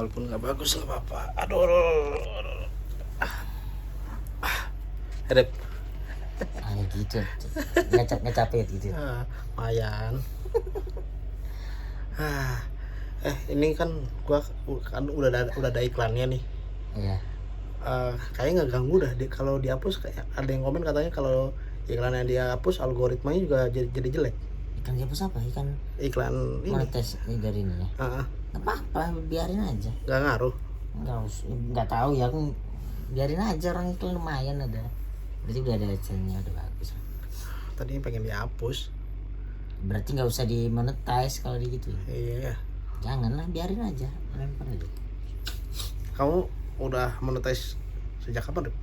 Walaupun nggak bagus nggak apa-apa. Aduh. Rep. Gitu nggak capek gitu. Lumayan. Ini kan gua kan udah ada iklannya nih. Iya. Kayaknya nggak ganggu dah. Kalau dihapus kayak ada yang komen katanya kalau iklan yang dia hapus algoritmanya juga jadi jelek. Ikan dihapus apa? Iklan ini. Monetes dari ini ya. Nggak apa-apa, biarin aja. Nggak ngaruh. Nggak tahu ya, aku biarin aja, orang iklan lumayan ada. Berarti udah ada channelnya, udah bagus. Tadi pengen dihapus. Berarti nggak usah dimonetize kalau gitu. Iya. Janganlah, biarin aja, lempar aja. Kamu udah monetize sejak kapan, Rep?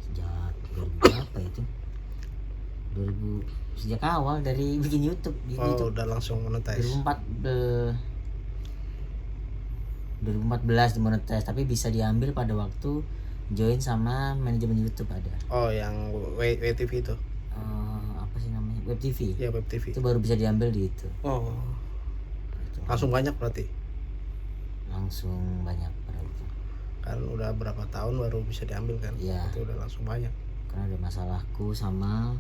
Sejak 2000 berapa itu? 2000, sejak awal dari bikin YouTube di YouTube. Udah langsung monetize. 2014 dimonetize, tapi bisa diambil pada waktu join sama manajemen YouTube ada. Yang WTV itu. Apa sih namanya? Web TV. Ya, Web TV. Itu baru bisa diambil di itu. Itu. Langsung banyak berarti. Langsung banyak pada itu. Kan udah berapa tahun baru bisa diambil kan? Iya. Itu udah langsung banyak. Karena ada masalahku sama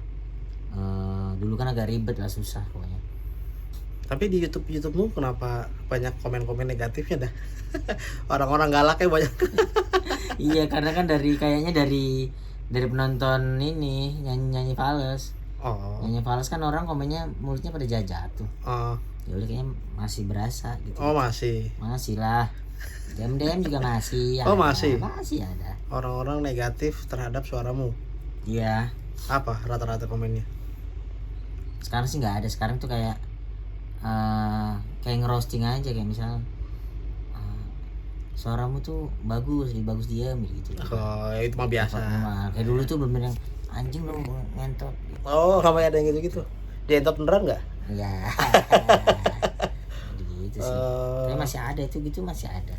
dulu kan agak ribet lah, susah pokoknya. Tapi di YouTubemu kenapa banyak komen-komen negatifnya dah? Orang-orang galaknya banyak. Iya, karena kan kayaknya dari penonton ini nyanyi fals. Nyanyi fals kan orang komennya mulutnya pada jahat tuh. Ya udah, kayaknya masih berasa gitu. Masih lah. DM juga masih. Masih. Masih ada. Orang-orang negatif terhadap suaramu. Iya. Apa rata-rata komennya? Sekarang sih nggak ada. Sekarang tuh kayak ngerosting aja, kayak misal suaramu tuh bagus diam gitu. Itu mah biasa. Kayak dulu tuh bener yang anjing lu ngentot. Sampai ada yang gitu-gitu. Dientot beneran nggak? Iya. Gitu sih. Tapi masih ada itu gitu, masih ada.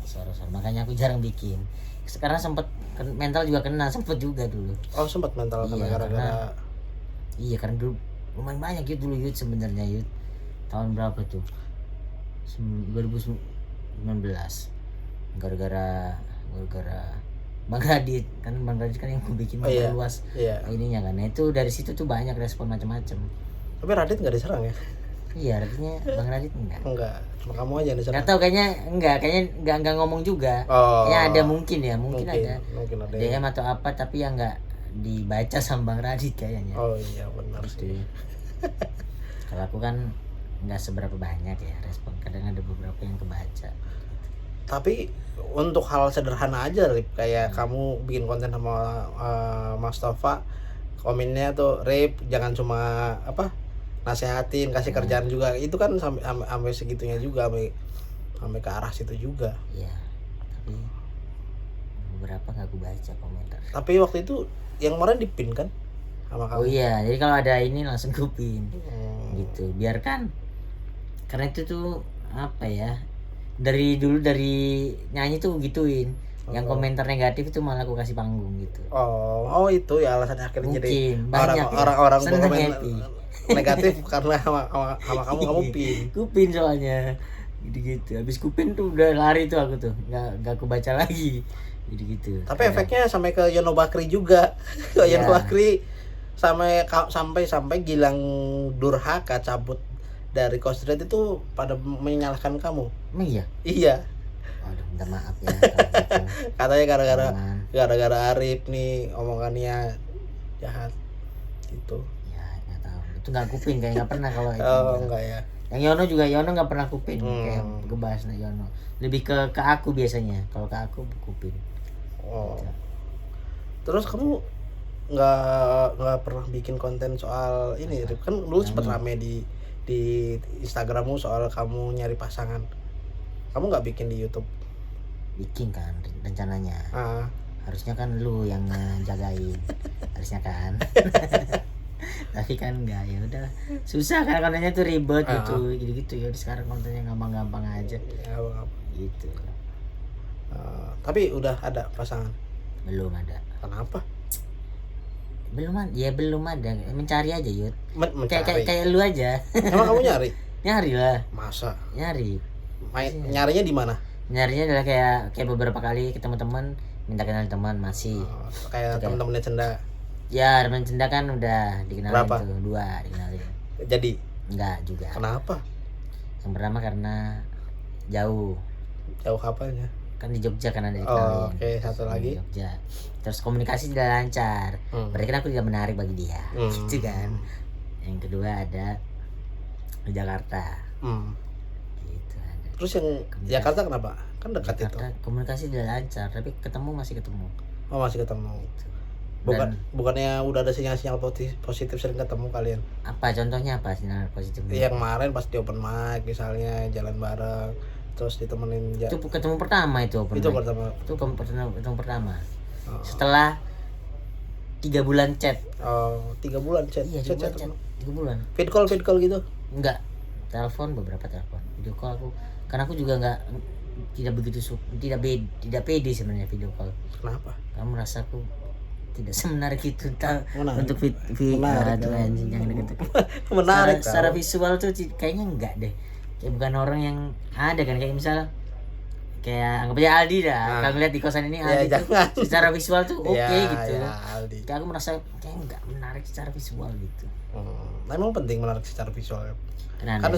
Suara-suara, makanya aku jarang bikin. Sekarang sempet mental juga kena, sempet juga dulu. Sempat mental kena gara-gara. Iya, karena dulu lumayan banyak dulu sebenarnya tahun berapa tuh? 2019. Gara-gara Bang Radit kan yang aku bikin luas ininya kan. Nah, itu dari situ tuh banyak respon macam-macam. Tapi Radit nggak diserang ya? Iya, artinya Bang Radit enggak. Cuma kamu aja yang diserang. Nggak tahu, kayaknya enggak ngomong juga. Kayaknya ada mungkin ada DM atau apa, tapi yang enggak dibaca sama Bang Radit kayaknya. Iya benar sih. Kalau aku kan nggak seberapa banyak ya respon, kadang ada beberapa yang kebaca. Tapi untuk hal sederhana aja, Rip, kayak kamu bikin konten sama Mas Tova, komennya tuh, Rip jangan cuma nasehatin, kasih kerjaan juga, itu kan sampai segitunya juga, sampai ke arah situ juga. Iya, tapi beberapa nggak aku baca komentar. Tapi waktu itu yang kemarin dipin kan sama kamu? Iya, jadi kalau ada ini langsung kupin. Gitu, biarkan. Karena itu tuh apa ya, dari dulu dari nyanyi tuh gituin. Yang komentar negatif itu malah aku kasih panggung gitu. Itu ya alasannya akhirnya. Mungkin, jadi banyak orang seneng komen happy. Negatif karena sama kamu pin. Kupin soalnya gitu. Habis kupin tuh udah lari tuh aku tuh, nggak aku baca lagi gitu. Tapi efeknya sampai ke Yono Bakri juga. Yono Bakri sampai Gilang Durhaka cabut dari Kostrat itu pada menyalahkan kamu. Emang iya? Iya. Waduh, minta maaf ya. Katanya gara-gara Arif nih omongannya jahat gitu. Ya nggak tahu. Itu nggak kupin, kayak nggak pernah kalau itu. Enggak ya. Yang Yono nggak pernah kupin, kayak gebahas Yono. Lebih ke aku biasanya. Kalau ke aku kupin. Gitu. Terus kamu nggak pernah bikin konten soal ini, Rip? Kan dulu sempat rame di Instagrammu soal kamu nyari pasangan. Kamu nggak bikin di YouTube? Bikin kan rencananya. Harusnya kan lu yang jagain. Harusnya kan. Tapi kan enggak, ya udah. Susah kan kontennya tuh ribet gitu ya. Sekarang kontennya gampang-gampang aja. Gitu. Tapi udah ada pasangan? Belum ada. Kenapa? Belum ada. Mencari aja, Yud. Mencari. Kayak lu aja. Emang kamu nyari? Nyari lah. Masa? Nyari. Nyarinya di mana? Nyarinya adalah kayak beberapa kali ketemu teman, minta kenal teman masih. Kayak teman-temannya Cenda. Ya, teman Cenda kan udah dikenalin. Berapa? Tuh, 2 dikenalin. Jadi? Enggak juga. Kenapa? Yang pertama karena jauh. Jauh kapannya? Kan di Jogja kan ada dikenalin. Oke, satu lagi. Di Jogja. Terus komunikasi tidak lancar. Berarti kan aku tidak menarik bagi dia. Gitu kan. Yang kedua ada di Jakarta. Gitu ada. Terus yang Jakarta kenapa? Kan dekat Jakarta, itu. Komunikasi tidak lancar, tapi masih ketemu. Oh, masih ketemu. Gitu. Bukannya udah ada sinyal-sinyal positif sering ketemu kalian? Apa contohnya, apa sinyal positif? Yang kemarin pas di open mic misalnya jalan bareng terus ditemenin itu ketemu pertama itu open itu mic. Ketemu pertama. Setelah 3 bulan chat. 3 bulan chat. Iya, 3 bulan. Feed call gitu? Enggak. Telepon, beberapa telepon. Video call karena aku juga tidak tidak pede sebenarnya video call. Kenapa? Kamu merasa aku tidak semenarik itu untuk menarik jangan gitu. Menarik. Secara visual tuh kayaknya enggak deh. Kayak bukan orang yang ada kan, kayak misal kayak anggap aja Aldi dah. Kalau ngeliat di kosan ini Aldi tuh secara visual tuh oke gitu. Aldi. Kayak aku merasa kayak enggak menarik secara visual gitu. Memang penting menarik secara visual. Kan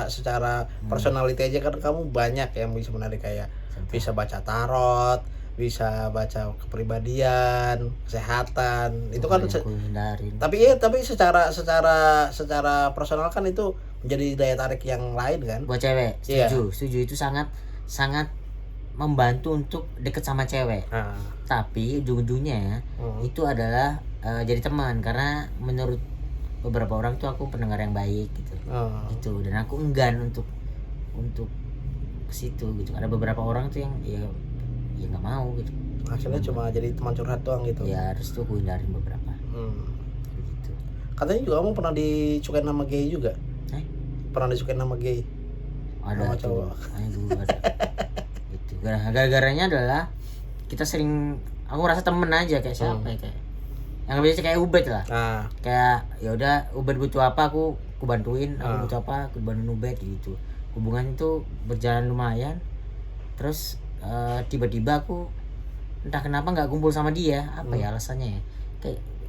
secara personality aja kan kamu banyak yang bisa menarik, kayak bisa baca tarot, bisa baca kepribadian, kesehatan. Itu kan tapi secara personal kan itu menjadi daya tarik yang lain kan. Buat cewek, setuju itu sangat membantu untuk deket sama cewek. Tapi ujung-ujungnya itu adalah jadi teman, karena menurut beberapa orang tuh aku pendengar yang baik gitu. Gitu, dan aku enggan untuk ke situ gitu. Ada beberapa orang tuh yang ya nggak mau gitu. Akhirnya cuma jadi teman curhat doang gitu. Ya harus tuh aku hindarin beberapa. Gitu. Katanya juga kamu pernah dicukain nama gay juga. Pernah disukain nama gay? Ada nama cowok. Ada. Itu gara-garanya adalah kita sering, aku rasa temen aja kayak siapa ya, kayak yang biasa kayak Ubed lah. Kayak ya udah Ubed butuh apa aku bantuin, aku butuh apa aku bantuin Ubed gitu. Hubungan itu berjalan lumayan. Terus tiba-tiba aku entah kenapa nggak kumpul sama dia, apa ya alasannya ya,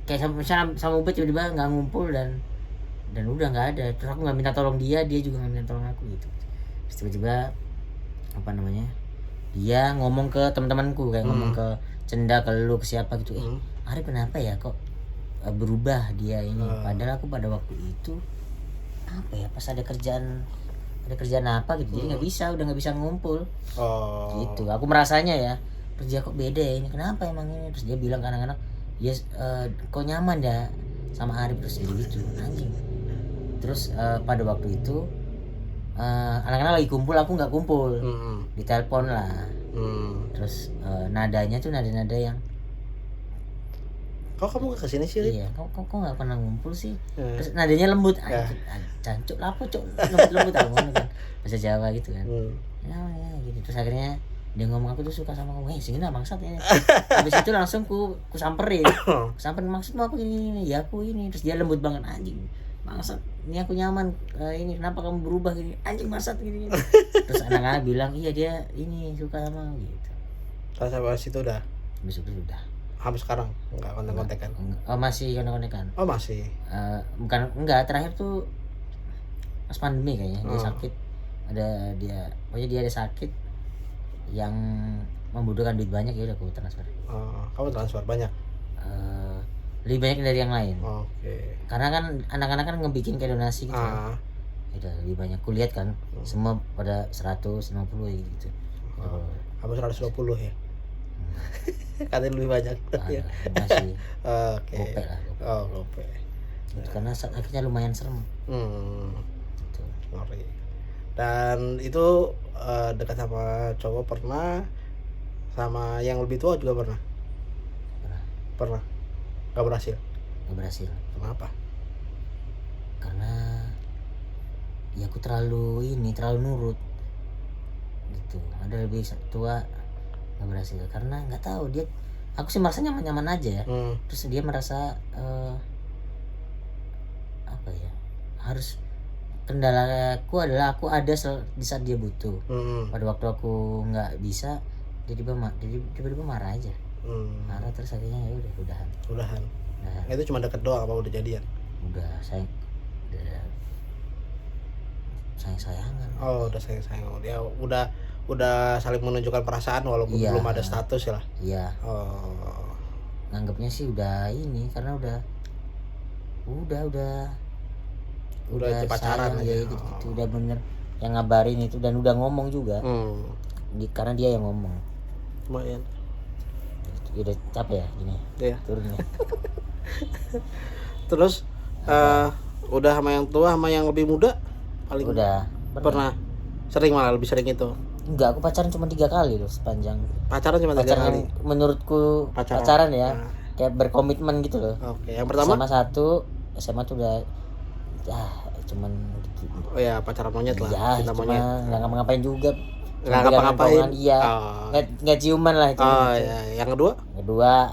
kayak sama Ubed tiba-tiba nggak ngumpul dan udah nggak ada. Terus aku nggak minta tolong dia juga nggak minta tolong aku gitu. Terus tiba-tiba apa namanya, dia ngomong ke teman-temanku, kayak ngomong ke Cenda, ke lu, ke siapa gitu, Arif kenapa ya kok berubah dia ini, padahal aku pada waktu itu apa ya, pas ada kerjaan apa gitu, jadi udah nggak bisa ngumpul. Gitu aku merasanya ya, kerja kok beda ya ini, kenapa emang ini. Terus dia bilang ke anak-anak, ya kok nyaman ya sama Arif, terus jadi gitu anjing. Terus pada waktu itu anak-anak lagi kumpul, aku nggak kumpul, ditelepon lah. Terus nadanya tuh nada yang, kok kamu gak kesini sih? Iya, kok nggak pernah ngumpul sih. Terus nadanya lembut, cancuk lapo cok, lembut aku kan bahasa Jawa gitu kan. Ya gitu. Terus akhirnya dia ngomong, aku tuh suka sama kamu, sini lah bangsat ya. Habis itu langsung ku samperin, maksudmu apa gini, ya aku ini. Terus dia lembut banget, anjing bangsat, ini aku nyaman, ini kenapa kamu berubah gini, anjing bangsat gini. Terus anak-anak bilang, iya dia ini suka sama gitu. Terus habis itu udah? Habis itu udah. Sampai sekarang nggak kontak-kontakan? Masih kontak-kontakan. Oh masih? Enggak, terakhir tuh pas pandemi kayaknya. Dia sakit, pokoknya dia ada sakit yang membutuhkan duit banyak, ya udah aku transfer. Kamu transfer banyak? Lebih banyak dari yang lain. Oke. Karena kan anak-anak kan ngebikin kayak donasi gitu. Ya udah lebih banyak. Kulihat kan semua pada 150 gitu. Kamu 120 ya? Katanya lebih banyak. Masih. Oke. Gope lah. Gope. Gitu, karena akhirnya lumayan serem. Gitu. Ngeri. Dan itu dekat sama cowok pernah, sama yang lebih tua juga pernah? Pernah. Gak berhasil? Kenapa? Karena ya aku terlalu nurut gitu. Ada lebih tua gak berhasil karena nggak tahu dia, aku sih merasa nyaman aja ya. Terus dia merasa apa ya, harus kendalaku adalah aku ada di saat dia butuh. Pada waktu aku nggak bisa, dia tiba-tiba marah aja. Marah terus akhirnya ya udahan. Nah, itu cuma deket doang apa udah jadian? Udah sayang-sayangan. Oh, udah sayang-sayangan. Dia udah saling menunjukkan perasaan walaupun belum ada status lah. Iya. Oh. Nganggapnya sih udah ini karena udah pacaran aja gitu. Udah bener yang ngabarin itu dan udah ngomong juga. Karena dia yang ngomong. Lumayan. Udah capek ya gini. Iya. Turunnya. Terus udah sama yang tua sama yang lebih muda paling udah pernah sering, malah lebih sering itu. Enggak, aku pacaran cuma 3 kali loh sepanjang. Pacaran cuma 3 kali. Menurutku pacaran ya. Kayak berkomitmen gitu loh. Oke, yang pertama SMA tuh udah cuman gitu. Oh ya, pacaran monyet lah. Ya, cinta monyet. Enggak ngapa-ngapain juga. Enggak ngapa-ngapain. Iya. Enggak ciuman lah itu. Oh ya, yang kedua? Kedua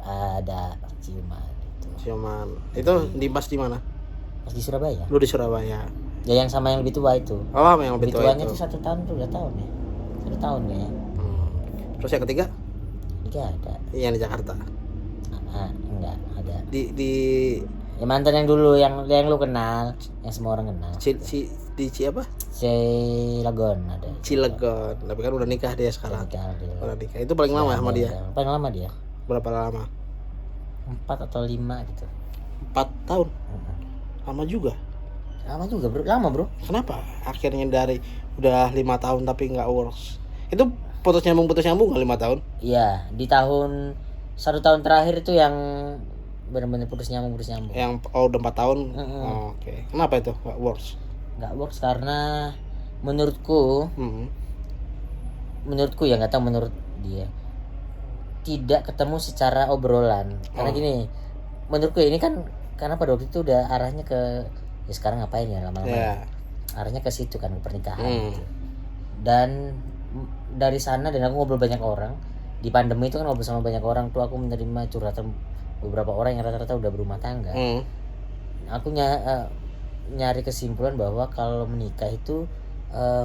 ada ciuman gitu. Ciuman. Itu di mana? Pas di Surabaya. Lu di Surabaya. Ya yang sama yang lebih tua itu. Oh, yang lebih tua itu. 1 tahun tuh 2 tahun ya. 1 tahun kayaknya. Terus yang ketiga? Ada. Yang di Jakarta. Enggak ada. Di ya mantan yang dulu yang lu kenal, yang semua orang kenal. Di apa? Cilegon ada. Cilegon. Tapi kan udah nikah dia sekarang. Udah nikah. Itu paling lama sama dia. Paling lama dia. Berapa lama? 4 atau 5 gitu. 4 tahun. Lama juga. Bro. Kenapa? Akhirnya dari udah 5 tahun tapi nggak works. Itu putus nyambung nggak 5 tahun? Iya, di 1 tahun terakhir itu yang benar-benar putus nyambung. Yang udah 4 tahun. Oke. Kenapa itu nggak works? Nggak works karena menurutku ya, nggak tahu menurut dia, tidak ketemu secara obrolan. Karena gini, menurutku ini kan karena pada waktu itu udah arahnya ke ya sekarang ngapain ya lama-lama. Arahnya ke situ kan, ke pernikahan gitu. Dan dari sana dan aku ngobrol banyak orang. Di pandemi itu kan ngobrol sama banyak orang tuh, aku menerima curhatan beberapa orang yang rata-rata udah berumah tangga. Aku nyari kesimpulan bahwa kalau menikah itu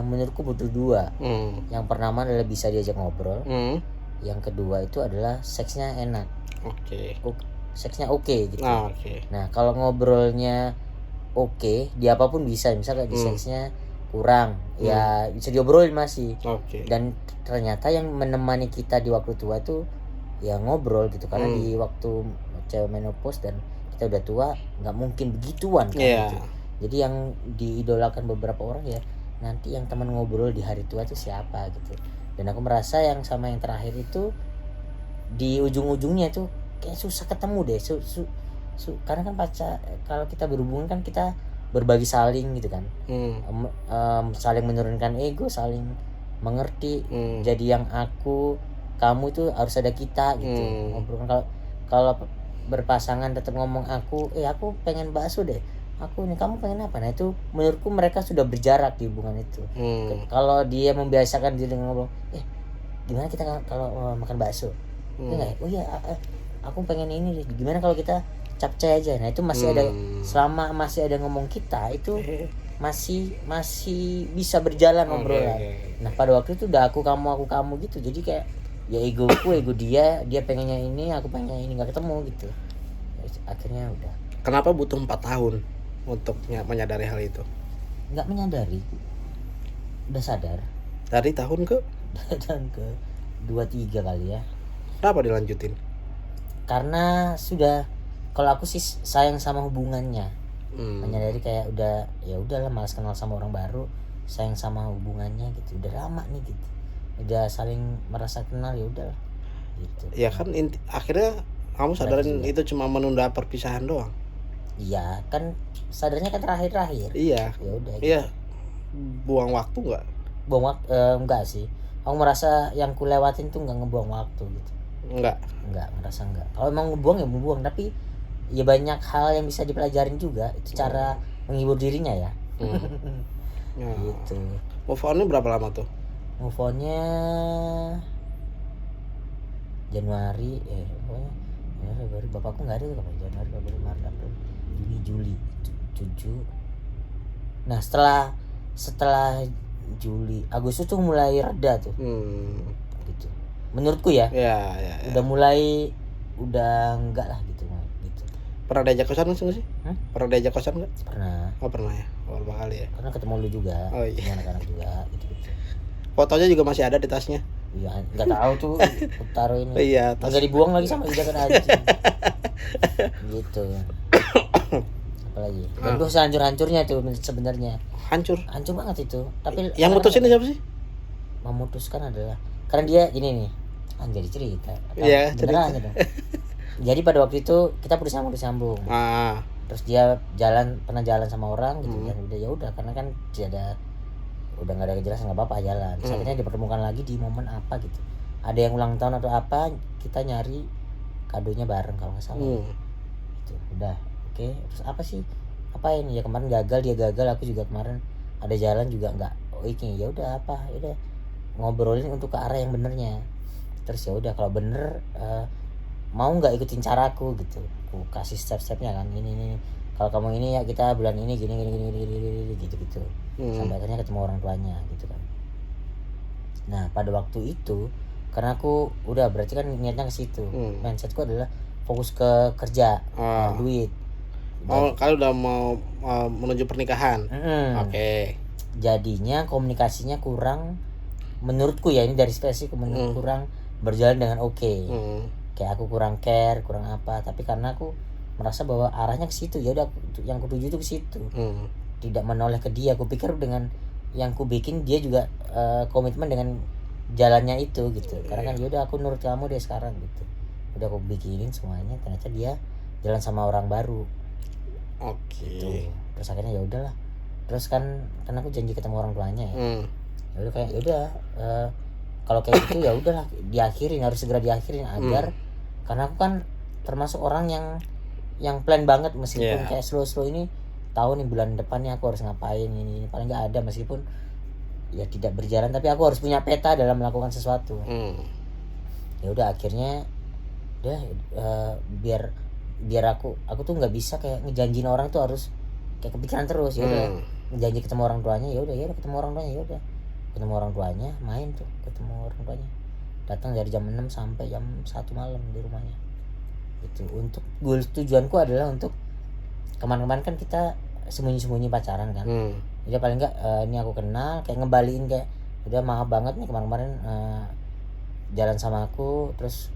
menurutku butuh 2. Yang pertama adalah bisa diajak ngobrol. Yang kedua itu adalah seksnya enak. Seksnya oke gitu. Nah, kalau ngobrolnya oke, di apapun bisa. Misalnya di seksnya kurang, ya bisa diobrolin masih. Dan ternyata yang menemani kita di waktu tua itu ya ngobrol gitu. Karena di waktu cewek menopause dan kita udah tua, nggak mungkin begituan kan gitu. Jadi yang diidolakan beberapa orang ya nanti yang teman ngobrol di hari tua itu siapa gitu. Dan aku merasa yang sama yang terakhir itu di ujung-ujungnya tuh kayak susah ketemu deh. Karena kan kalau kita berhubungan kan kita berbagi saling gitu kan. Saling menurunkan ego, saling mengerti. Jadi yang kamu itu harus ada kita gitu. Ngobrol kalau berpasangan tetap ngomong aku pengen bakso deh. Aku nih, kamu pengen apa? Nah itu menurutku mereka sudah berjarak di hubungan itu. Kalau dia membiasakan diri ngomong, gimana kita kalau makan bakso? Oh iya, aku pengen ini deh. Gimana kalau kita capcay aja? Nah itu masih ada, selama masih ada ngomong kita itu masih bisa berjalan obrolan. Nah pada waktu itu udah aku kamu gitu. Jadi kayak ya ego dia pengennya ini, aku pengennya ini, nggak ketemu gitu. Akhirnya udah. Kenapa butuh 4 tahun untuk menyadari hal itu? Nggak menyadari, udah sadar. Dari tahun ke 2-3 kali ya. Kenapa dilanjutin? Karena sudah, kalau aku sih sayang sama hubungannya. Menyadari kayak udahlah malas kenal sama orang baru, sayang sama hubungannya gitu. Udah lama nih gitu, udah saling merasa kenal, ya udahlah gitu. Ya kan akhirnya kamu sadarin itu cuma menunda perpisahan doang. Iya kan, sadarnya kan terakhir. Iya. Ya udah. Iya. Buang waktu nggak? Buang waktu enggak sih. Aku merasa yang ku lewatin tuh nggak ngebuang waktu gitu. Enggak, merasa enggak. Kalau emang ngebuang ya membuang, tapi ya banyak hal yang bisa dipelajarin juga. Itu cara menghibur dirinya ya. Gitu. Move on-nya berapa lama tuh? Move on-nya Januari, Februari. Bapakku nggak ada tuh kapan? Januari, Februari, Maret, April, Juni, Juli, 7, Nah setelah Juli Agustus tuh mulai reda tuh. Gitu menurutku ya. Ya. Udah enggak lah gitu. Pernah diajak kosan nggak sih? Pernah diajak kosan nggak? Pernah. Oh pernah ya, beberapa kali ya. Karena ketemu lu juga, Oh, iya. anak-anak juga gitu. Fotonya juga masih ada di tasnya. Iya, nggak tahu tuh taruh ini. Iya, tas. Nggak dibuang lagi sama Ida kan aja. Gitu. Apalagi. Dan gue sehancur-hancurnya tuh sebenarnya. Hancur Banget itu. Tapi yang mutusin siapa sih? Memutuskan adalah karena dia gini nih. Jadi cerita. Iya, cerita. Dong. Jadi pada waktu itu kita disambung. Terus dia pernah jalan sama orang gitu kan. Udah ya udah karena kan udah nggak ada kejelasan, nggak apa-apa jalan. Terus akhirnya dipertemukan lagi di momen apa gitu. Ada yang ulang tahun atau apa, kita nyari kadonya bareng kalau nggak salah. Gitu. Udah, oke. Terus apa sih? Apa ini ya kemarin gagal, dia gagal, aku juga kemarin ada jalan juga nggak. Oh ini ya udah apa? Ya udah ngobrolin untuk ke arah yang benernya. Terus ya udah kalau bener mau nggak ikutin caraku gitu, aku kasih step-stepnya kan ini kalau kamu ini ya kita bulan ini gini gitu sampai akhirnya ketemu orang tuanya gitu kan. Nah pada waktu itu karena aku udah berarti kan niatnya ke situ, mindsetku adalah fokus ke kerja, duit. Kalau udah mau menuju pernikahan. Oke. Jadinya komunikasinya kurang menurutku ya, ini dari spesifik kurang berjalan dengan oke. Kayak aku kurang care, kurang apa, tapi karena aku merasa bahwa arahnya ke situ, ya udah yang kutuju itu ke situ. Tidak menoleh ke dia. Aku pikir dengan yang ku bikin dia juga komitmen dengan jalannya itu gitu. Karena kan ya udah aku nurut kamu deh sekarang gitu. Udah aku bikinin semuanya, ternyata dia jalan sama orang baru. Gitu. Terus akhirnya ya udahlah. Terus kan aku janji ketemu orang tuanya ya. Ya udah kayak ya udah kalau kayak gitu ya udahlah diakhirin, harus segera diakhirin agar karena aku kan termasuk orang yang plan banget meskipun kayak slow ini tahu nih bulan depannya aku harus ngapain ini paling nggak ada meskipun ya tidak berjalan tapi aku harus punya peta dalam melakukan sesuatu. Ya udah akhirnya udah biar aku tuh nggak bisa kayak ngejanjiin orang tuh harus kayak kepikiran terus. Ya udah janji ketemu orang tuanya, ya udah ketemu orang tuanya, ya udah ketemu orang tuanya, main tuh ketemu orang tuanya, datang dari jam 6 sampai jam 1 malam di rumahnya. Itu untuk tujuanku adalah untuk kemarin-kemarin kan kita sembunyi-sembunyi pacaran kan. Jadi paling enggak ini aku kenal kayak ngembaliin kayak udah maaf banget nih kemarin-kemarin jalan sama aku, terus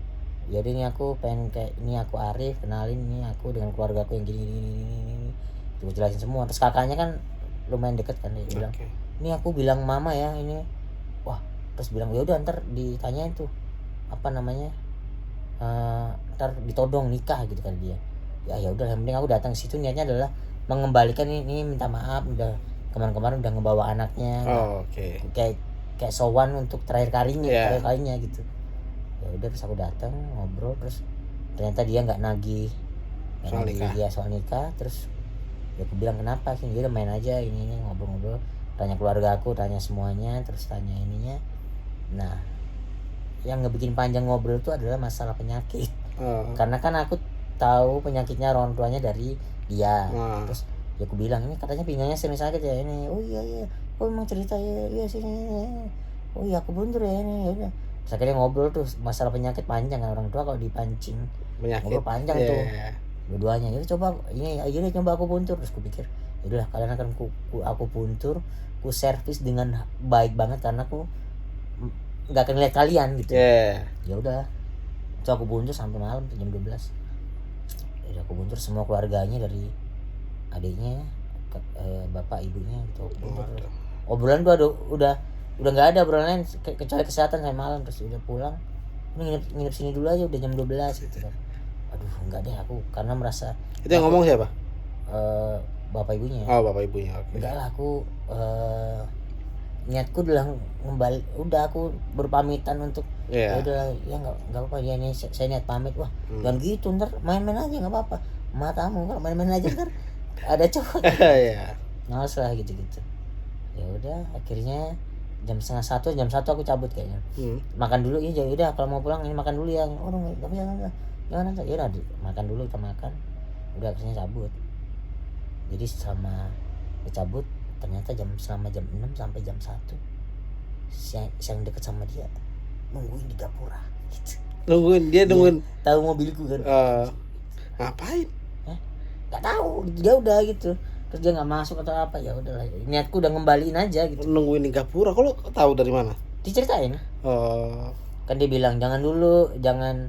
jadi ini aku pengen kayak ini aku Arif, kenalin ini aku dengan keluarga aku yang gini. Terus jelasin semua. Terus kakaknya kan lumayan deket kan, dia bilang ini aku bilang mama ya ini. Wah terus bilang ya udah ntar ditanyain tuh apa namanya ntar ditodong nikah gitu kan dia. Ya udah yang penting aku datang ke situ niatnya adalah mengembalikan ini minta maaf udah kemarin udah ngebawa anaknya. Kayak sowan untuk terakhir kalinya gitu. Ya udah terus aku datang ngobrol, terus ternyata dia nggak nagih soal nikah. Terus ya aku bilang kenapa sih, dia udah main aja ini ngobrol-ngobrol, tanya keluarga aku, tanya semuanya, terus tanya ininya. Nah yang ngebikin panjang ngobrol itu adalah masalah penyakit. Karena kan aku tahu penyakitnya orang tuanya dari dia. Terus ya aku bilang ini katanya pinggangnya sering sakit ya ini. Oh iya oh emang cerita ya sini. Oh iya aku buntur ya ini. Ya udah terus akhirnya ngobrol tuh masalah penyakit panjang kan, orang tua kalau dipancing penyakit ngobrol panjang tuh dua-duanya. Ya coba ini aja deh, coba aku buntur. Terus aku pikir ya udah kalian akan aku buntur, ku servis dengan baik banget karena aku nggak akan lihat kalian gitu. Ya udah so aku buntur sampai malam jam 12. Ya aku buntur semua keluarganya dari adiknya bapak ibunya gitu. Obrolan tuh udah nggak ada obrolan lain kecuali kesehatan sampai malam. Terus udah pulang ini nginep sini dulu aja udah jam 12 gitu kan. Aduh enggak deh aku karena merasa itu yang ngomong siapa? Bapak ibunya. Bapak ibunya. Enggak lah aku niatku udah udah aku berpamitan untuk ya udah ya nggak apa-apa ya ini saya niat pamit. Wah jangan gitu, ntar main-main aja nggak apa-apa, matamu kalau main-main aja ntar ada cowok. Males lah gitu. Ya udah akhirnya jam 12:30 aku cabut kayaknya. Makan dulu ya udah kalau mau pulang ini makan dulu yang nggak jangan ya udah makan dulu, kita makan udah akhirnya cabut. Jadi selama cabut Ternyata selama jam 6 sampai jam 1 yang deket sama dia nungguin di Gapura gitu. Nungguin Tahu mobilku kan. Ngapain? Nggak tahu, dia udah gitu. Terus dia nggak masuk atau apa, ya udahlah. Niatku udah ngembaliin aja gitu. Nungguin di Gapura, kalau tahu dari mana? Diceritain. Kan dia bilang jangan dulu, jangan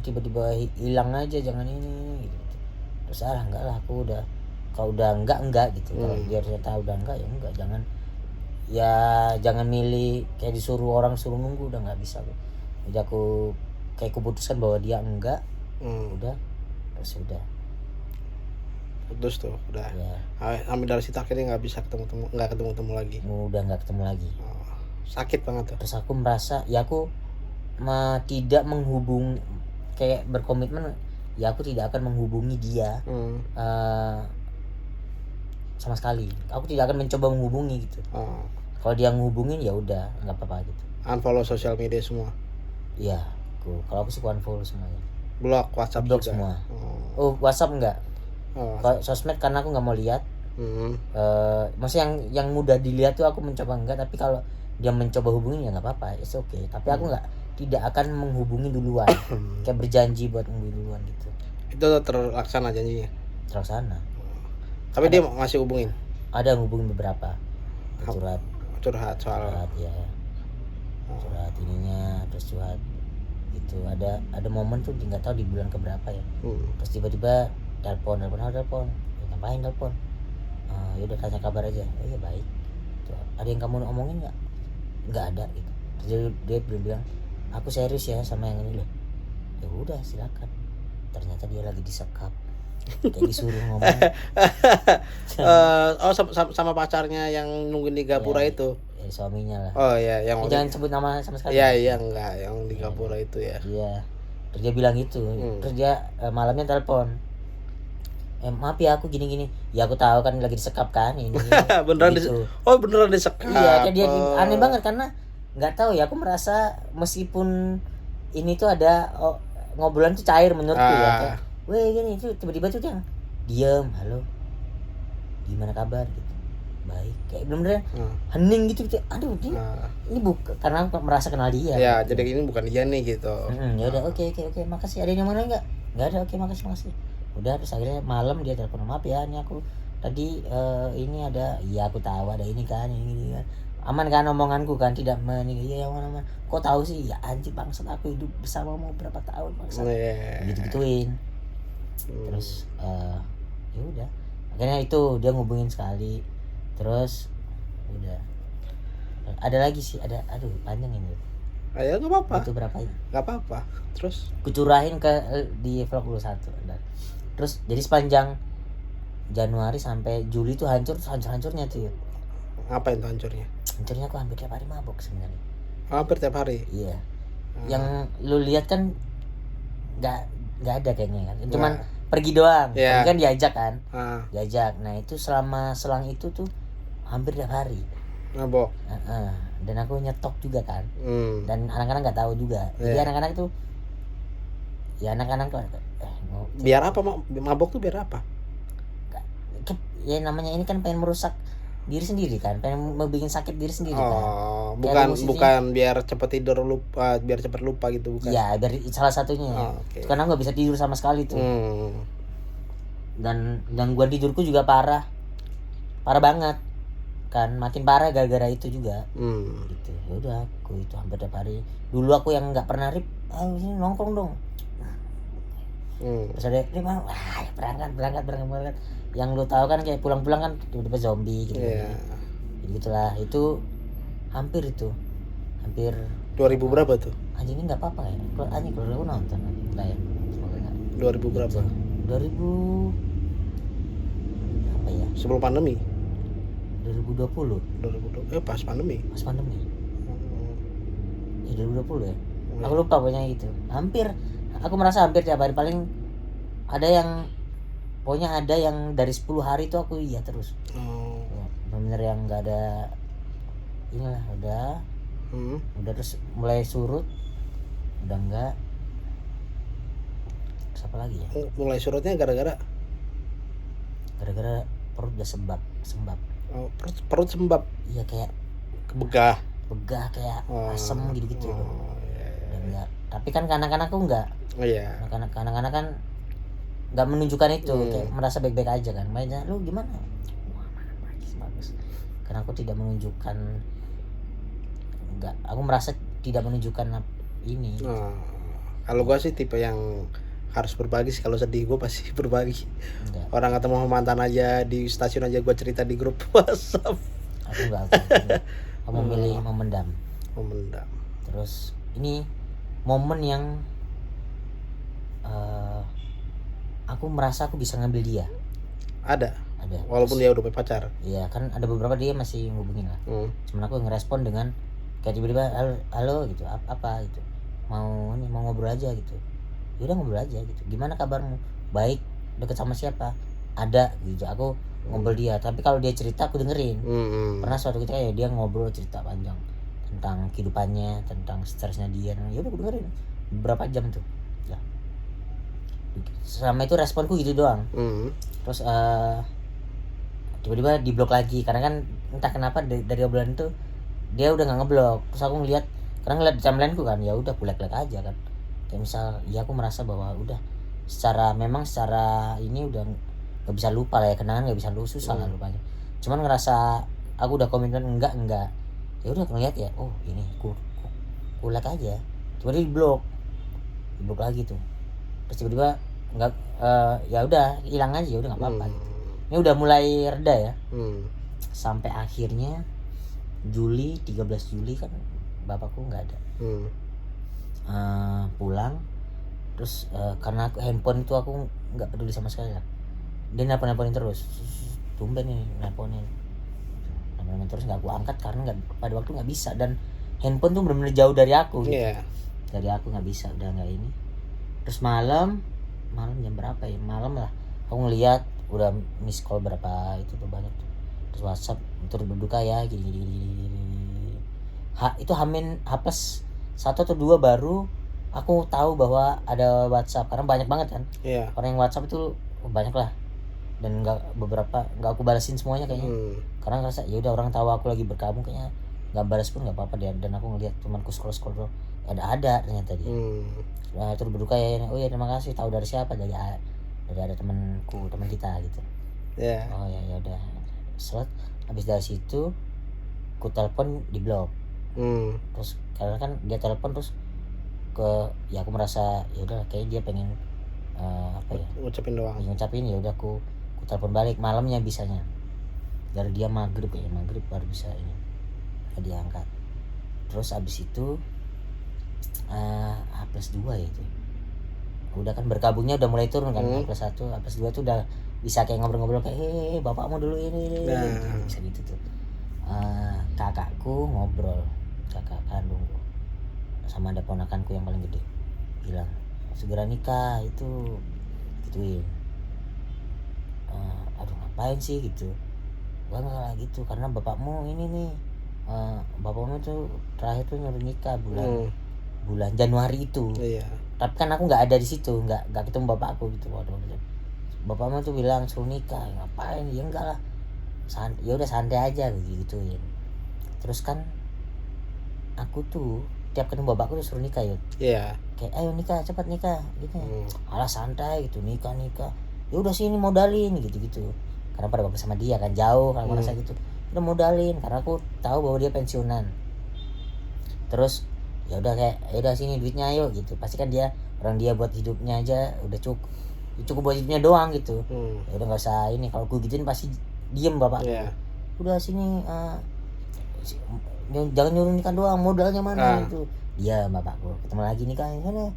tiba-tiba hilang aja, jangan ini gitu. Terus enggak lah, aku udah, kalau udah enggak gitu. Kalau dia ternyata udah enggak ya enggak, jangan milih kayak disuruh orang suruh nunggu, udah nggak bisa. Jadi aku kayak keputuskan bahwa dia enggak, udah, terus udah. Putus tuh udah ya. Sampai dari situ akhirnya nggak ketemu lagi. Udah nggak ketemu lagi. Sakit banget tuh. Terus aku merasa ya aku tidak menghubung, kayak berkomitmen ya aku tidak akan menghubungi dia sama sekali. Aku tidak akan mencoba menghubungi gitu. Kalau dia menghubungin ya udah nggak apa-apa gitu. Unfollow sosial media semua. Iya, kalau aku suka unfollow semuanya. Blok WhatsApp blok juga. Semua. WhatsApp enggak. Sosmed karena aku nggak mau lihat. Maksudnya yang mudah dilihat tuh aku mencoba enggak, tapi kalau dia mencoba hubungin ya nggak apa-apa, it's okay. Tapi aku tidak akan menghubungi duluan. Kayak berjanji buat menghubungi duluan gitu. Itu terlaksana janjinya? Terlaksana. Tapi dia masih hubungin? Ada hubungin beberapa. Curhat soal. Ya. Curhat ininya, terus curhat itu ada momen tuh nggak tahu di bulan keberapa ya. Terus tiba-tiba telepon. Ya, ngapain telepon? Ya udah tanya kabar aja. Ya baik. Tuh, ada yang kamu omongin nggak ada gitu. Terus dia bilang aku serius ya sama yang ini loh. Ya udah silakan. Ternyata dia lagi disekap, kayak disuruh ngomong. Sama pacarnya yang nungguin di Gapura ya, itu. Ya, suaminya lah. Oh iya, yang jangan sebut nama sama sekali. Iya enggak, yang di Gapura itu ya. Iya. Terus dia bilang gitu. Terus dia malamnya telepon. Maaf ya aku gini. Ya aku tahu kan lagi disekap kan ini. Beneran gitu. Beneran disekap. Iya, kayak dia aneh banget karena nggak tahu ya, aku merasa meskipun ini tuh ada ngobrolan tuh cair menurutku ya, kayak weh gini, itu tiba-tiba tuh yang diam, halo gimana kabar gitu, baik, kayak bener-bener hening gitu, aduh ini bukan, karena aku merasa kenal dia ya gitu. Jadi ini bukan dia nih gitu. Ya udah, oke, makasih. Ada yang mau nanya nggak ada, oke, makasih. Udah, terus akhirnya malam dia telepon, maaf ya ini aku tadi ini ada, iya aku tahu ada ini kan, ini kan aman kan omonganku kan, tidak iya aman. Kok tahu sih? Ya anjir bangsat, aku hidup bersamamu berapa tahun bangsat. Gitu-gituin. Terus ya udah. Akhirnya itu dia ngubungin sekali. Terus udah. Ada lagi sih, aduh panjang ini. Ya enggak apa-apa. Itu berapa ya? Enggak apa-apa. Terus kucurahin di vlog 21. Terus jadi sepanjang Januari sampai Juli tuh hancur-hancurnya tuh. Ngapain tuh hancurnya? Hancurnya aku hampir tiap hari mabok sebenarnya. Hampir tiap hari? Iya. Yang lu lihat kan nggak ada kayaknya kan. Cuman pergi doang. Yeah. Pergi kan diajak kan. Diajak. Nah itu selang itu tuh hampir tiap hari. Mabok. Dan aku nyetok juga kan. Dan anak-anak nggak tahu juga. Jadi anak-anak tuh, ya anak-anak tuh biar apa mabok tuh biar apa? Ya namanya ini kan pengen merusak diri sendiri kan, pengen bikin sakit diri sendiri kan. Bukan biar cepet tidur lupa, biar cepet lupa gitu, bukan? Iya, dari salah satunya. Okay. Karena nggak bisa tidur sama sekali tuh. Dan gangguan tidurku juga parah banget kan, makin parah gara-gara itu juga. Gitu. Ya udah, aku itu hampir tiap hari. Dulu aku yang nggak pernah sini nongkrong dong. Terus ada berangkat. Yang lu tahu kan kayak pulang-pulang kan tiba-tiba zombie gitu. Jadi gitulah, itu hampir 2000 berapa tuh? Anjing ini enggak apa-apa ya. Anjing kalau lu nonton lah ya. 2000 berapa? 2000 apa ya? Sebelum pandemi. 2020. Pas pandemi. Ya 2020 ya. Aku lupa pokoknya gitu. Hampir, aku merasa hampir tiap hari, paling ada yang dari 10 hari itu aku iya terus. Bener yang nggak ada inilah, udah terus mulai surut, udah enggak. Terus apa lagi ya? Mulai surutnya gara-gara perut udah sembab. Oh, perut sembab. Iya, kayak begah kayak asem gitu. Iya. Enggak. Tapi kan kanak-kanak aku enggak. Iya. Kanak-kanak kan enggak menunjukkan itu, kayak merasa baik-baik aja kan. Makanya lu gimana? Wah, bagus. Karena aku tidak menunjukkan, enggak, aku merasa tidak menunjukkan ini. Kalau gua sih tipe yang harus berbagi sih. Kalau sedih gua pasti berbagi. Enggak. Orang ketemu sama mantan aja di stasiun aja gua cerita di grup WhatsApp. Aku enggak. Aku memilih memendam. Terus ini momen yang aku merasa aku bisa ngambil dia. Ada. Walaupun dia udah punya pacar. Iya, kan ada beberapa dia masih ngubungin lah. Cuman aku ngerespon dengan kayak tiba-tiba halo gitu, apa gitu. Mau ngobrol aja gitu. Ya udah ngobrol aja gitu. Gimana kabarmu? Baik. Deket sama siapa? Ada gitu. Aku ngobrol dia. Tapi kalau dia cerita aku dengerin. Pernah suatu ketika ya dia ngobrol cerita panjang tentang kehidupannya, tentang stresnya dia. Ya udah aku dengerin beberapa jam tuh. Ya. Selama itu responku gitu doang. Terus tiba-tiba diblok lagi karena kan entah kenapa dari obrolan itu dia udah nggak ngeblok. Terus aku ngeliat timelineku kan, ya udah aku like aja kan. Kayak misal ya aku merasa bahwa udah secara ini udah nggak bisa lupa lah ya, kenangan nggak bisa susah lah lupanya. Cuman ngerasa aku udah komitmen enggak. Ya udah ngeliat ya, oh ini ku like aja. Tiba-tiba diblok lagi tuh. Terus tiba-tiba nggak ya udah hilang aja, ya udah nggak apa-apa gitu. Ini udah mulai reda ya. Sampai akhirnya 13 Juli kan bapakku nggak ada. Pulang terus karena handphone itu aku nggak peduli sama sekali lah. Dia nelponin terus. Tumben nih nelponin terus, nggak aku angkat karena pada waktu nggak bisa, dan handphone tuh benar-benar jauh dari aku gitu. Dari aku nggak bisa, udah nggak ini. Terus malam jam berapa ya, malam lah aku ngeliat udah miss call berapa itu tuh banyak tuh. Terus WhatsApp turut berduka ya gini. Itu H+1 atau 2 baru aku tahu bahwa ada WhatsApp, karena banyak banget kan. Orang yang WhatsApp itu banyak lah, dan beberapa nggak aku balasin semuanya kayaknya. Karena ngerasa ya udah orang tahu aku lagi berkabung, kayaknya nggak balas pun nggak apa-apa deh. Dan aku ngeliat temanku scroll tuh ada ternyata dia. Terus berduka ya, oh ya terima kasih, tahu dari siapa, dari ada teman kita gitu. Oh ya udah. Setelah habis dari situ ku telepon di blok. Terus karena kan dia telepon terus ya aku merasa ya udah kayaknya dia pengen ngucapin doang. Ngucapin, ya udah aku telepon balik malamnya bisanya. Dari dia maghrib baru bisa ini. Dia angkat. Terus abis itu H+2 ya itu. Udah kan berkabungnya udah mulai turun kan. H+1, H+2 tuh udah bisa kayak ngobrol-ngobrol kayak bapakmu dulu ini. Bisa gitu tuh. Kakakku ngobrol, kakak kandungku sama ada ponakanku yang paling gede, bilang segera nikah itu gituin. Aduh ngapain sih gitu. Gua nggak gitu karena bapakmu ini nih, bapakmu tuh terakhir tuh nyuruh nikah bulan Januari itu. Tapi kan aku nggak ada di situ, nggak ketemu bapakku gitu. Waduh, bapakmu tuh bilang suruh nikah, ngapain? Ya enggak lah, ya udah santai aja gitu ya. Terus kan aku tuh tiap ketemu bapakku tuh suruh nikah ya. Kayak ayo nikah, cepat nikah gitu. Alah santai gitu, nikah. Ya udah sini modalin gitu. Karena pada waktu sama dia kan jauh, kalau merasa gitu. Udah modalin karena aku tahu bahwa dia pensiunan. Terus ya udah kayak ya udah sini duitnya ayo gitu. Pasti kan dia buat hidupnya aja udah cukup buat hidupnya doang gitu. Ya udah enggak usah ini, kalau aku gituin pasti diem bapak. Udah sini jangan nyuruh nikah doang, modalnya mana gitu. Dia bapakku ketemu lagi nikah sana.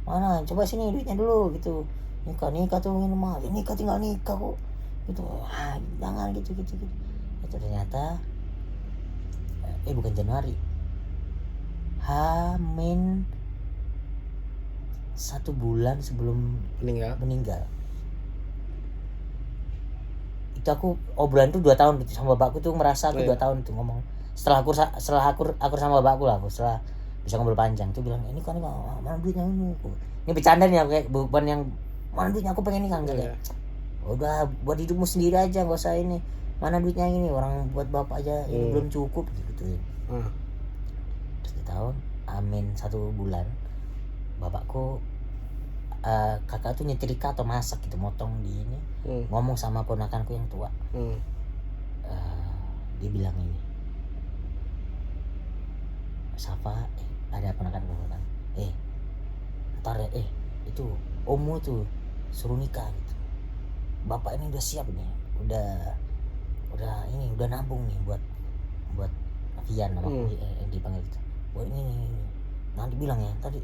Mana? Coba sini duitnya dulu gitu. Nikah tuh ini mah. Ya nikah tinggal nikah kok. Gitu. Jangan gitu. Itu ternyata bukan Januari. H-1 bulan sebelum meninggal. Itu aku obrolan tuh 2 tahun gitu sama bapakku tuh, merasa aku 2 tahun tuh ngomong. Setelah aku sama bapakku lah, aku setelah bisa ngobrol panjang tuh bilang ini kan mana duitnya ini bercanda nih, kayak bukan yang mana duitnya aku pengen nikah enggak. udah buat hidupmu sendiri aja, gak usah ini, mana duitnya ini, orang buat bapak aja ini belum cukup gitu. Terus tahun amin 1 bulan bapakku kakak tuh nyetrika atau masak gitu, motong di ini, ngomong sama ponakanku yang tua. Dia bilang ini, Safa, ada ponakan gue kan, ntar ya, itu ommu tuh suruh nikah gitu, bapak ini udah siap nih, udah ini udah nabung nih buat Vian nama dipanggil gitu. Buat ini nanti bilang ya tadi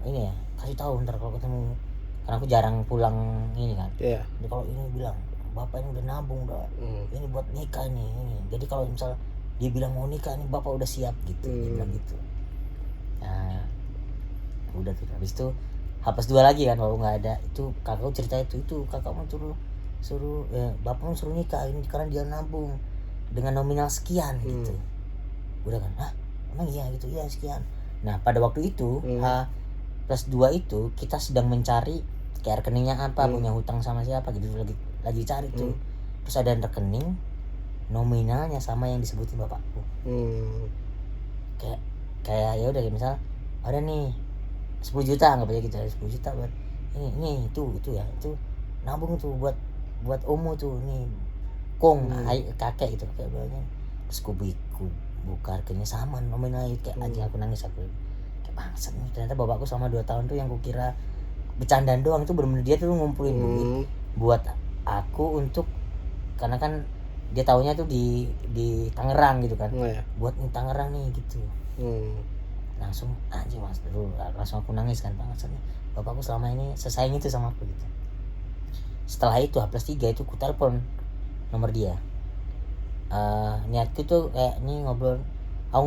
ini ya, kasih tahu ntar kalau ketemu, karena aku jarang pulang ini kan. Jadi kalau ini bilang bapak ini udah nabung, udah ini buat nikah ini. Jadi kalau misal dia bilang mau nikah ini bapak udah siap gitu. Dia bilang gitu. Nah udah tuh habis itu H+2 lagi kan, kalau nggak ada itu kakakku cerita itu kakak mau suruh bapak mau suruh nikah ini karena dia nabung dengan nominal sekian gitu. Udah kan, emang iya gitu, iya sekian. Nah pada waktu itu H+2 itu kita sedang mencari kayak rekeningnya apa, punya hutang sama siapa gitu, lagi cari tuh. Terus ada rekening nominalnya sama yang disebutin bapakku. Kayak ya udah misal ada nih 10 juta anggap aja gitu, 10 juta buat ini itu ya, itu nabung tuh buat omu tuh nih kakek gitu kayak bilangnya. Terus ku buka rekeningnya sama nominalnya kayak aja, aku nangis, aku kayak bangsat nih, ternyata bapakku selama 2 tahun tuh yang kukira bercandaan doang itu bener-bener dia tuh ngumpulin duit buat aku untuk, karena kan dia taunya tuh di Tangerang gitu kan, buat nih Tangerang nih gitu. Langsung anjing mas dulu, langsung aku nangis kan, bangsat nih bapakku selama ini sesayang itu sama aku gitu. Setelah itu H+3 itu ku telepon nomor dia. Niatku tuh kayak nih ngobrol, aku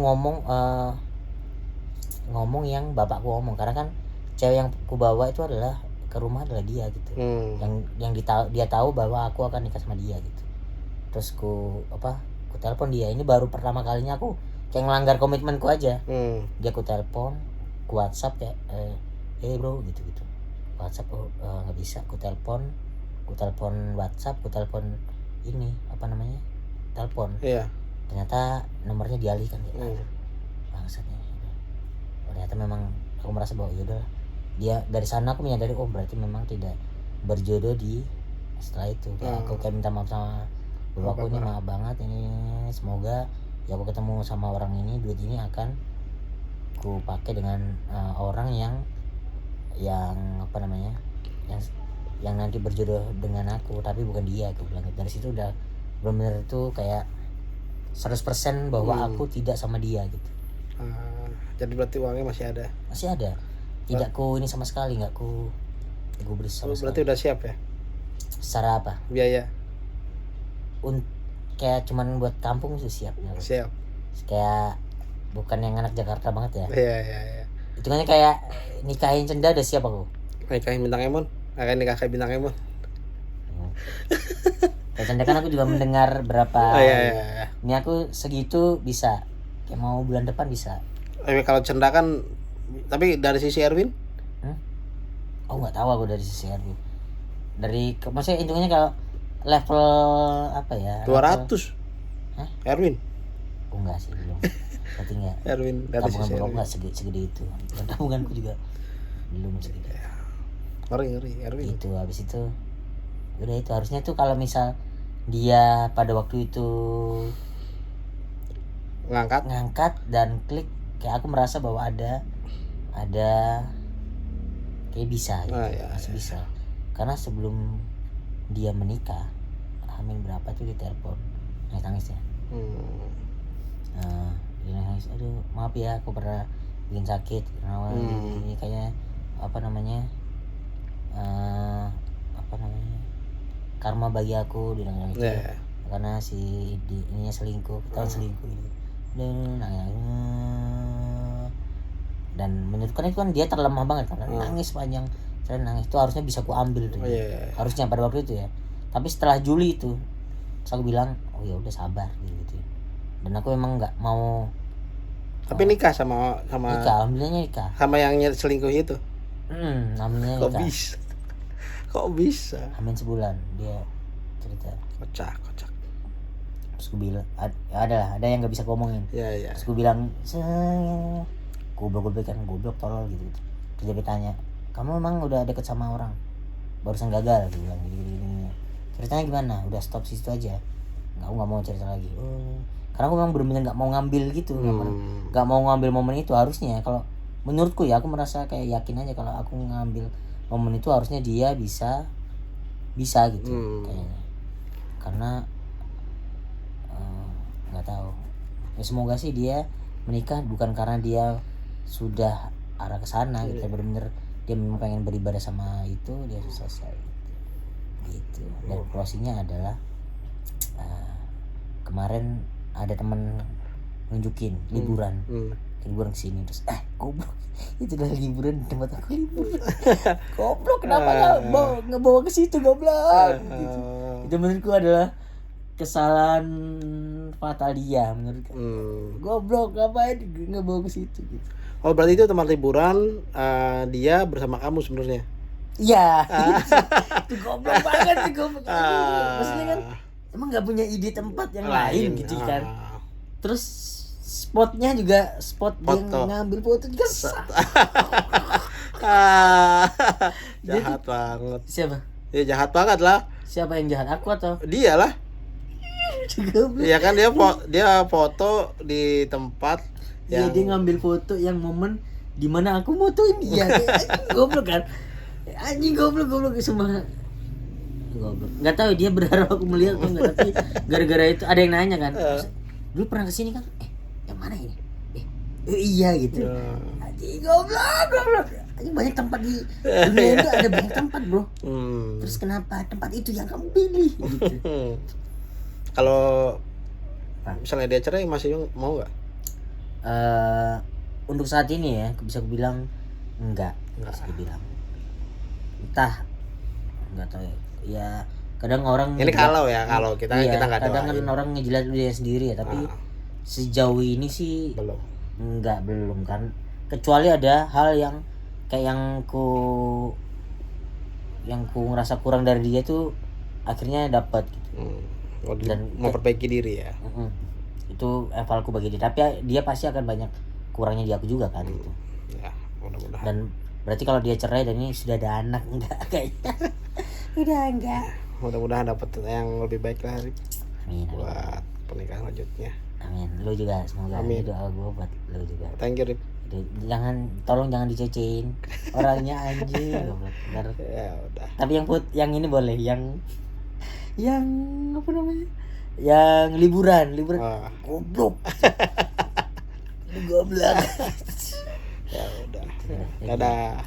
ngomong yang bapakku ngomong, karena kan cewek yang ku bawa itu adalah ke rumah adalah dia gitu. Yang dia tahu bahwa aku akan nikah sama dia gitu. Terus ku telepon dia, ini baru pertama kalinya aku kayak ngelanggar komitmenku aja. Dia ku telepon, ku WhatsApp kayak bro gitu WhatsApp nggak bisa, ku telepon WhatsApp, ku telepon ini apa namanya, telepon. Ternyata nomornya dialihkan kayak bangsatnya. Ternyata memang aku merasa bahwa yaudah, dia dari sana aku menyadari berarti memang tidak berjodoh di setelah itu. Aku kayak minta maaf sama bapakku, ini maaf banget ini, semoga ya aku ketemu sama orang ini, duit ini akan ku pakai dengan orang yang apa namanya, yang nanti berjodoh dengan aku, tapi bukan dia, aku bilang. Dari situ udah benar-benar itu kayak 100% bahwa aku tidak sama dia gitu. Jadi berarti uangnya masih ada? Masih ada. Tidak ku ini sama sekali, nggak ku beri sama sekali. Berarti udah siap ya? Secara apa? Biaya? Kayak cuman buat kampung sih siap. Siap. Kayak bukan yang anak Jakarta banget ya. Iya. Itu kan kayak nikahin Cenda udah siap aku. Nikahin Bintang Emon? Akan nikah kayak Bintang Emon? Kayak Cenda kan aku juga mendengar berapa. Iya. Ini aku segitu bisa. Kayak mau bulan depan bisa. Kalau Cenda kan, tapi dari sisi Erwin? Oh nggak tahu aku dari sisi Erwin. Maksudnya hitungannya kalau level apa ya? 200. Hah? Erwin? Oh enggak sih, belum. Berarti enggak. Erwin dari tabungan sisi pokok Erwin. enggak segede itu. Dan tabunganku juga belum segede. Ngeri Erwin. Itu habis itu udah, itu harusnya tuh kalau misal dia pada waktu itu ngangkat dan klik, kayak aku merasa bahwa ada kayak bisa gitu. Masih bisa. Karena sebelum dia menikah, hamil berapa tuh dia telepon nangis ya. Dia nangis, aduh maaf ya aku pernah bikin sakit, ini kayaknya apa namanya karma bagi aku, dia nangis gitu. Karena si ininya selingkuh, selingkuh gitu. Dan menurutku itu kan dia terlemah banget karena nangis panjang, saya nangis itu harusnya bisa ku ambil tuh. Harusnya pada waktu itu ya. Tapi setelah Juli itu, terus aku bilang, oh ya udah sabar gitu. Dan aku memang nggak mau. Tapi nikah sama nikah, alhamdulillahnya nikah. Sama yang selingkuh itu. Alhamdulillah nikah. Bisa. Kok bisa? Hamin sebulan dia cerita. Kocak. Terus gue bilang ada yang nggak bisa ngomongin. Iya. Terus gue bilang goblok kan, goblok tolol gitu. Terus dia bertanya, kamu emang udah deket sama orang? Barusan gagal, dia bilang gini. Ceritanya gimana? Udah stop situ aja. Nggak mau cerita lagi. Karena aku memang benar-benar nggak mau ngambil gitu, nggak mau ngambil momen itu. Harusnya kalau menurutku ya, aku merasa kayak yakin aja kalau aku ngambil momen itu harusnya dia bisa gitu kayaknya. Karena nggak tahu ya, semoga sih dia menikah bukan karena dia sudah arah ke sana gitu, bener-bener dia memang pengen beribadah sama itu, dia selesai gitu. Dan closingnya adalah kemarin ada teman nunjukin liburan kesini, terus goblok itu udah liburan di tempat aku liburan. Goblok, kenapa nggak bawa ke situ, goblok gitu. Itu menurutku adalah kesalahan fatal dia menurutku. Goblok, ngapain nggak bawa ke situ gitu. Oh, berarti itu tempat liburan dia bersama kamu sebenarnya. Iya. Itu goblok banget sih, goblok. Maksudnya kan emang nggak punya ide tempat yang lain gitu kan. Terus spotnya juga spot dia ngambil foto juga jahat banget. Siapa? Ya jahat banget lah. Siapa yang jahat, aku atau dia lah? Iya kan, dia foto di tempat yang dia ngambil foto yang momen dimana aku motoin dia. Goblok kan, anjing, goblok semua goblok. Nggak tahu dia berharap aku melihat atau enggak, tapi gara-gara itu ada yang nanya kan, dulu pernah kesini kan, yang mana ini, iya gitu. Anjing, goblok. Banyak tempat di dunia itu, ada banyak tempat bro. Terus kenapa tempat itu yang kamu pilih gitu? Kalau misalnya dia cerai masih mau nggak? Untuk saat ini ya bisa aku bilang enggak bisa dibilang. Entah, nggak tahu ya. Kadang orang ini kalau kita nggak tahu. Kadang kan orang ngejilat dia sendiri ya, tapi sejauh ini sih belum kan. Kecuali ada hal yang kayak yang ku ngerasa kurang dari dia tuh akhirnya dapat gitu. Dan memperbaiki diri ya. Itu evalku bagi dia, tapi dia pasti akan banyak kurangnya di aku juga kan gitu. Ya, mudah-mudahan. Dan berarti kalau dia cerai dan ini sudah ada anak, enggak kayaknya. Udah enggak. Mudah-mudahan dapat yang lebih baik lah, Rip. Amin. Buat pernikahan lanjutnya. Amin. Lu juga semoga. Amin. Doa gue buat lu juga. Thank you, Rip. Tolong jangan dicecein orangnya, anjing. Ya udah. Tapi yang ini boleh, yang apa namanya? Yang liburan. Goblok. Goblok. Ya udah. Dadah.